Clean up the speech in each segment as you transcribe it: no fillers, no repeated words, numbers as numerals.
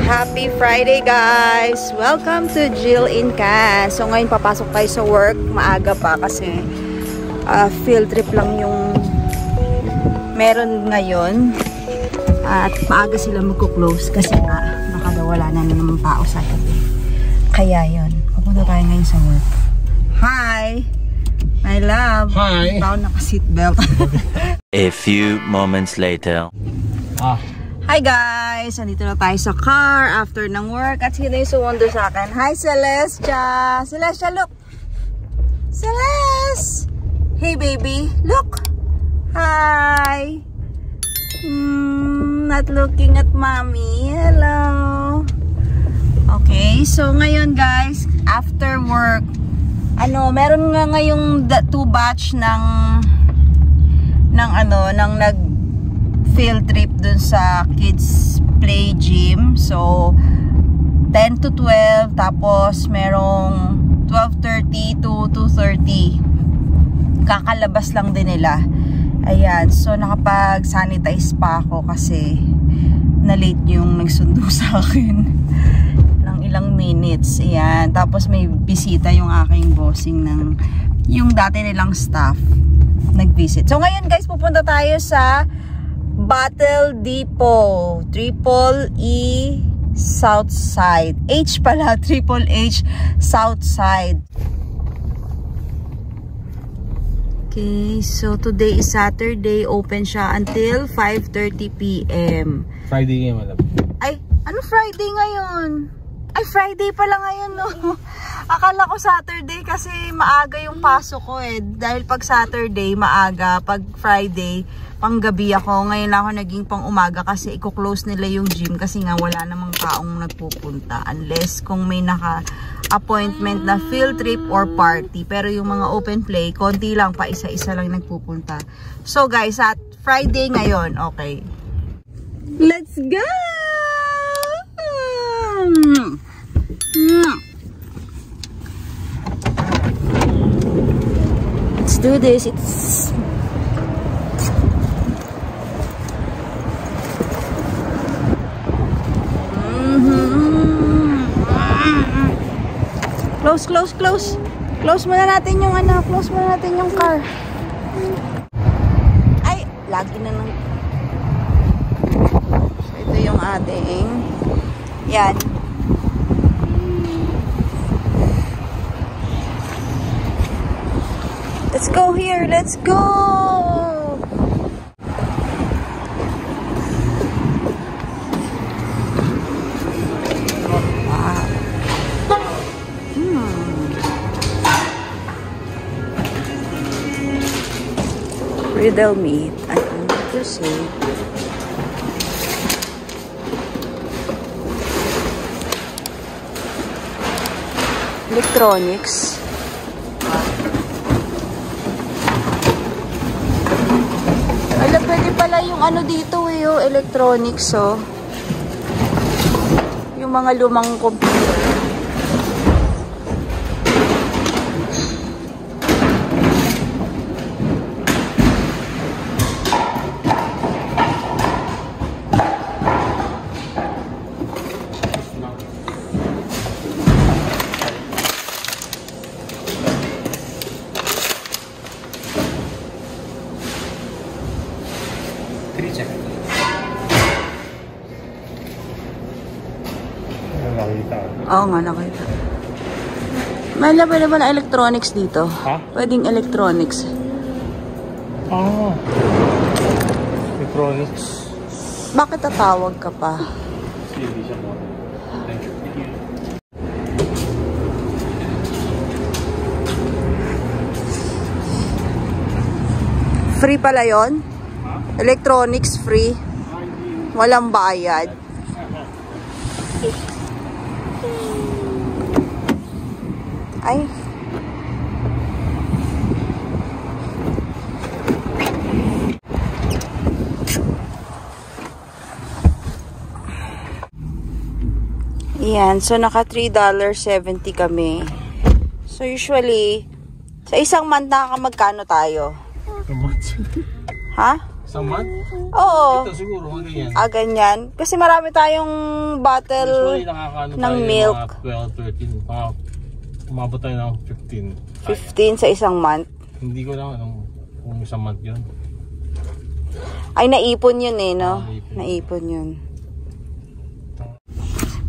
Happy Friday guys! Welcome to Jill in Cas. So ngayon papasok tayo sa work. Maaga pa kasi field trip lang yung meron ngayon. At maaga sila magko-close kasi nga baka daw wala na naman tao sa gabi. Kaya yun. Pupunta tayo ngayon sa work. Hi! My love! Hi! Tao naka-seatbelt. A few moments later. Hi guys! Andito na tayo sa car after ng work. At sino yung sumundo sa akin? Hi Celestia! Celestia, look! Celeste! Hey baby, look! Hi! Not looking at mommy. Hello! Okay, so ngayon guys, after work, meron nga ngayong 2 batch ng nag field trip dun sa kids play gym. So 10 to 12, tapos merong 12:30 to 2:30. Kakalabas lang din nila. Ayan, so nakapag-sanitize pa ako kasi na-late yung nagsundo sa akin ng ilang minutes. Ayan, tapos may bisita yung aking bossing ng yung dati nilang staff nag-visit. So ngayon guys, pupunta tayo sa Battle Depot, Triple E Southside. H pala, Triple H Southside. Okay, so today is Saturday. Open siya until 5:30 PM. Friday ngayon, madam. Ay, ano Friday ngayon? Ay, Friday pala ngayon, no? Akala ko Saturday kasi maaga yung pasok ko eh. Dahil pag Saturday, maaga. Pag Friday, panggabi ako. Ngayon ako naging pang umaga kasi i-close nila yung gym kasi nga wala namang taong nagpupunta. Unless kung may naka-appointment na field trip or party. Pero yung mga open play, konti lang pa, isa-isa lang nagpupunta. So guys, at Friday ngayon, okay. Let's go! Let's do this. It's close. Close muna natin yung close muna natin yung car. Ay, lagi na lang. So, ito yung ating yan. Let's go here. Let's go. Riddle meat. I want to say. Electronics. Ala, pwede pala yung dito eh, oh, electronics, oh. Yung mga lumang computer. Oo nga, nakita. May available na electronics dito. Ha? Pwedeng electronics. Electronics. Bakit tatawag ka pa? Free pala yun? Electronics free. Walang bayad. Ay. Yan. So, naka $3.70 kami. So, usually, sa isang month magkano tayo? A month. Ha? Sa month? Oo. Ito siguro, ganyan. Ganyan. Kasi marami tayong bottle ng milk. Mga 12, 13. Umabot tayo ng 15. 15 sa isang month. Hindi ko lang kung isang month yun. Ay, naipon yun eh, no? Naipon yun.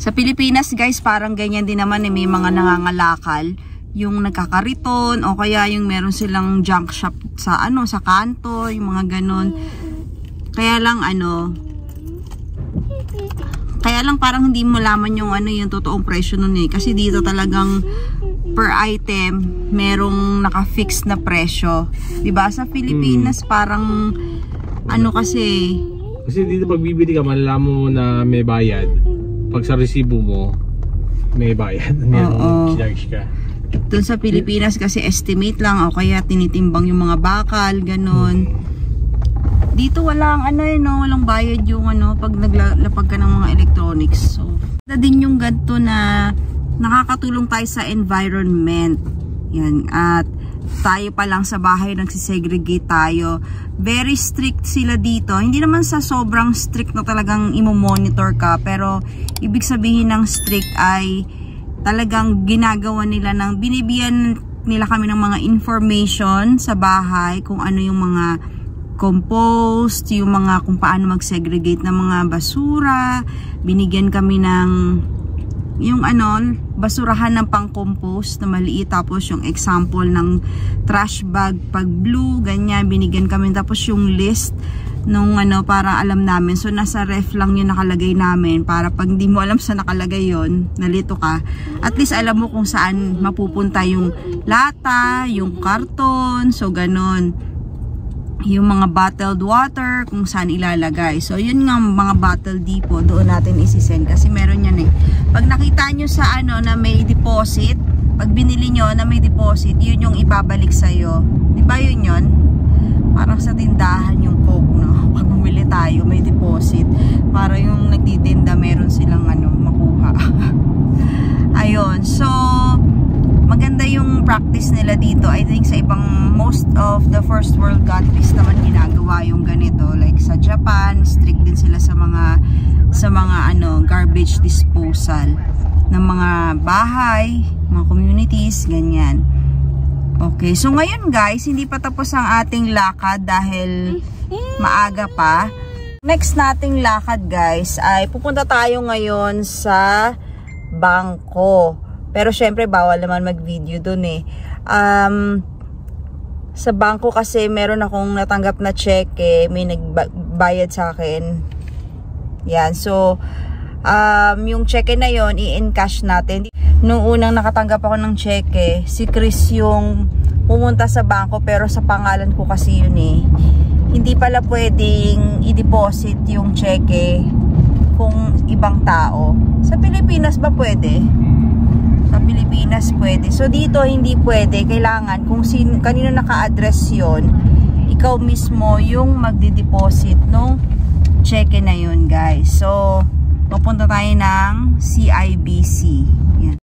Sa Pilipinas, guys, parang ganyan din naman eh. May mga nangangalakal. Yung nagkakariton o kaya yung meron silang junk shop sa sa kanto, yung mga ganun. Kaya lang parang hindi mo laman yung yung totoong presyo nun eh. Kasi dito talagang per item merong naka-fix na presyo. 'Di ba? Sa Pilipinas parang kasi dito pag bibili ka, malalaman mo na may bayad. Pag sa resibo mo may bayad, may charge ka. Doon sa Pilipinas kasi estimate lang o kaya tinitimbang yung mga bakal, ganun. Dito walang walang bayad yung pag naglalapag ka ng mga electronics. So, din yung ganito na nakakatulong tayo sa environment. Yan. At tayo pa lang sa bahay nagsisegregate tayo. Very strict sila dito. Hindi naman sa sobrang strict na talagang imo-monitor ka, pero ibig sabihin ng strict ay talagang ginagawa nila binibigyan nila kami ng mga information sa bahay kung ano yung mga compost, yung mga kung paano mag-segregate ng mga basura. Binigyan kami ng yung basurahan ng pang-compost na maliit, tapos yung example ng trash bag pag blue, ganyan, binigyan kami, tapos yung list nung para alam namin. So nasa ref lang yung nakalagay namin para pag hindi mo alam sa nakalagay yon, nalito ka, at least alam mo kung saan mapupunta yung lata, yung karton, so ganon. Yung mga bottled water, kung saan ilalagay. So, yun nga mga bottle depot, doon natin isisend. Kasi meron yan eh. Pag nakita nyo sa na may deposit, pag binili nyo na may deposit, yun yung ibabalik sa'yo. Diba yun yun? Parang sa tindahan yung Coke, no? Pag bumili tayo, may deposit. Para yung nagtitinda, meron silang makuha. Ayun. So, maganda yung practice nila dito. I think sa most of the first world countries naman ginagawa yung ganito. Like sa Japan, strict din sila sa mga garbage disposal ng mga bahay, mga communities, ganyan. Okay, so ngayon guys, hindi pa tapos ang ating lakad dahil maaga pa. Next nating lakad guys ay pupunta tayo ngayon sa bangko. Pero syempre bawal naman mag-video dun eh. Sa bangko kasi meron akong natanggap na cheque, may nagbayad sa akin. Yan, so yung cheque na yon i-encash natin. Nung unang nakatanggap ako ng cheque, si Chris yung pumunta sa bangko, pero sa pangalan ko kasi yun eh. Hindi pala pwedeng i-deposit yung cheque kung ibang tao. Sa Pilipinas ba pwede? Sa Pilipinas pwede. So dito hindi pwede. Kailangan kung kanino naka-address yon, ikaw mismo yung magde-deposit nung cheque na yun guys. So pupunta tayo ng CIBC. Yan.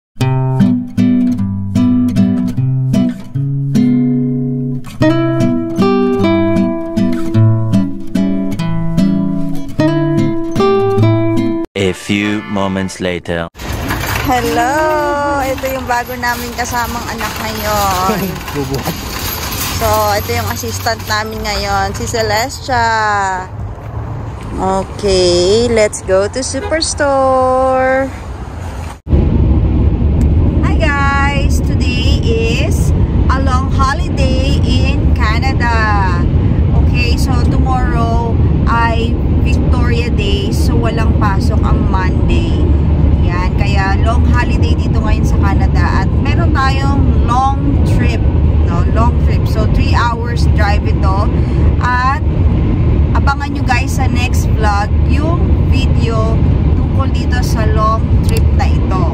A few moments later. Hello! Ito yung bago namin kasamang anak ngayon. So, ito yung assistant namin ngayon, si Celestia. Okay, let's go to Superstore. Hi guys! Today is a long holiday in Canada. Okay, so tomorrow ay Victoria Day, so walang pasok ang Monday. Yan, kaya long holiday dito ngayon sa Canada. At meron tayong long trip, no? Long trip. So 3 hours drive ito. At abangan nyo guys sa next vlog yung video tungkol dito sa long trip na ito.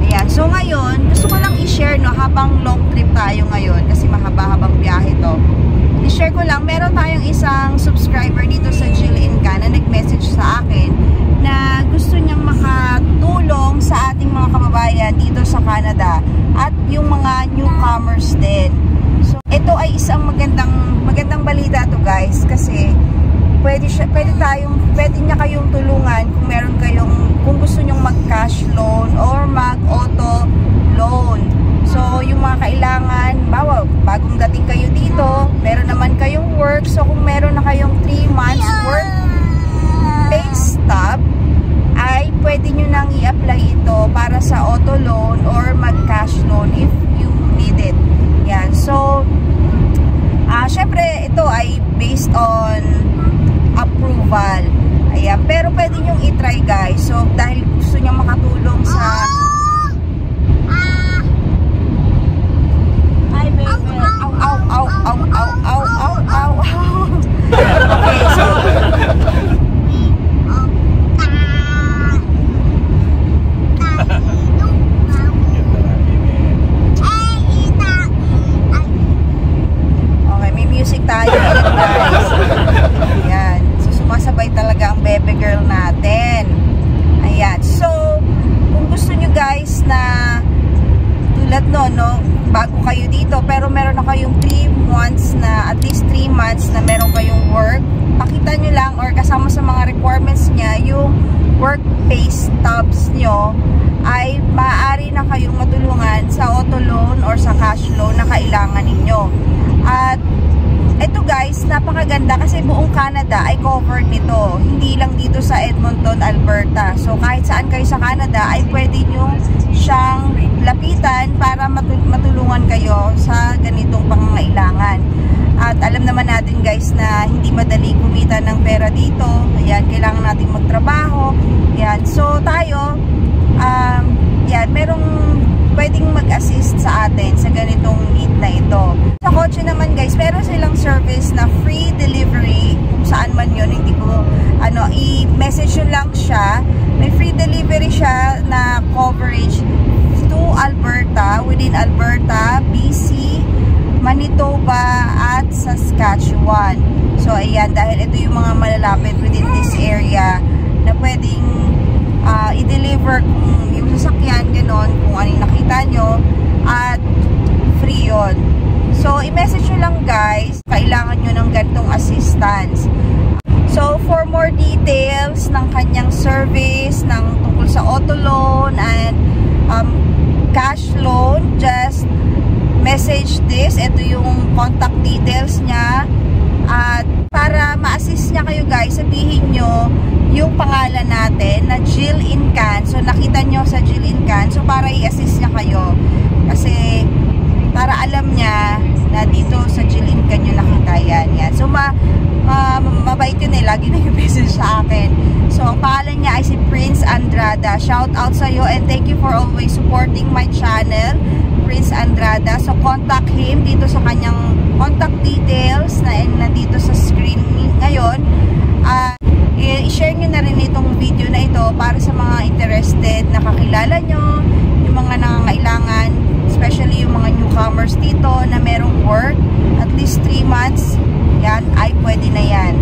Ayan. So ngayon, gusto ko lang i-share, no, habang long trip tayo ngayon kasi mahaba-habang biyahe to. I-share ko lang, meron tayong isang subscriber dito sa Jillian na nag-message sa akin na gusto niyang makatulong sa ating mga kababayan dito sa Canada at yung mga newcomers din. So ito ay isang magandang balita to guys, kasi pwede niya kayong tulungan kung gusto nyong mag-cash loan or mag-auto loan. So, yung mga kailangan, bagong dating kayo dito, meron naman kayong work. So, kung meron na kayong 3 months work pay stub, ay pwede nyo nang i-apply ito para sa auto loan or mag-cash loan if you need it. Yan. So, syempre, ito ay based on approval. Ayan. Pero pwede nyong i-try, guys. So, dahil gusto nyo makatulong sa... Ay, baby. Ow. Okay, so... music tayo guys. Ayan. So, sumasabay talaga ang baby girl natin. Ayan. So, kung gusto nyo guys na tulad no, bago kayo dito, pero meron na kayong 3 months na, at least 3 months na meron kayong work, pakita nyo lang or kasama sa mga requirements nya, yung work pay stubs nyo, ay maaari na kayong matulungan sa auto loan or sa cash loan na kailangan ninyo. At ito guys, napakaganda kasi buong Canada ay covered nito. Hindi lang dito sa Edmonton, Alberta. So kahit saan kayo sa Canada ay pwede nyo siyang lapitan para matulungan kayo sa ganitong pangangailangan. At alam naman natin guys na hindi madali kumita ng pera dito. Ayan, kailangan natin magtrabaho. Ayan, so tayo, yan, merong pwedeng mag-assist sa atin sa ganitong need na ito. Sa kotse naman guys, meron silang service na free delivery kung saan man yun, hindi ko i-message yun lang siya. May free delivery siya na coverage to Alberta, within Alberta, BC, Manitoba at Saskatchewan. So ayan, dahil ito yung mga malalapit within this area na pwedeng i-deliver kung yung sasakyan, ganon, kung ano yung nakita nyo, at free yun. So, i-message nyo lang guys, kailangan nyo ng ganitong assistance. So, for more details ng kanyang service, ng tungkol sa auto loan and cash loan, just message this. Ito yung contact details niya. At para ma-assist niya kayo guys, sabihin nyo yung pangalan natin na Jill Incan. So, nakita nyo sa Jill Incan. So, para i-assist niya kayo. Kasi, para alam niya na dito sa Jill Incan yung nakita yan. So, mabait yun eh. Lagi na yung message sa akin. So, ang pangalan niya ay si Prince Andrada. Shout out sa iyo and thank you for always supporting my channel, Prince Andrada. So, contact him dito sa kanyang contact details na nandito sa screen ngayon. I-share nyo na rin itong video na ito para sa mga interested na kakilala nyo, yung mga nangangailangan, especially yung mga newcomers dito na merong work, at least 3 months, yan, ay pwede na yan.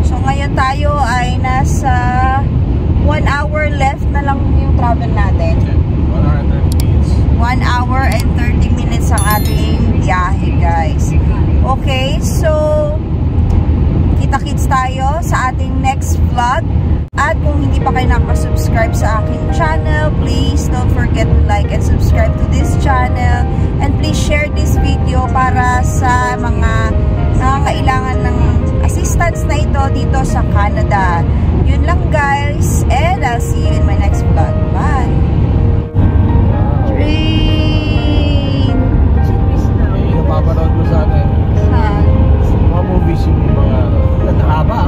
So ngayon tayo ay nasa 1 hour left na lang yung travel natin. 1 hour and 30 minutes ang ating biyahe guys. Okay, so kita-kits tayo sa ating next vlog. At kung hindi pa kayo nakasubscribe sa aking channel, please don't forget to like and subscribe to this channel. And please share this video para sa mga nangangailangan ng assistance na ito dito sa Canada. Yun lang guys, and I'll see you in my next vlog. Bye! Train! Napapanood mo sa akin. Saan? Mga movies yung mga haba.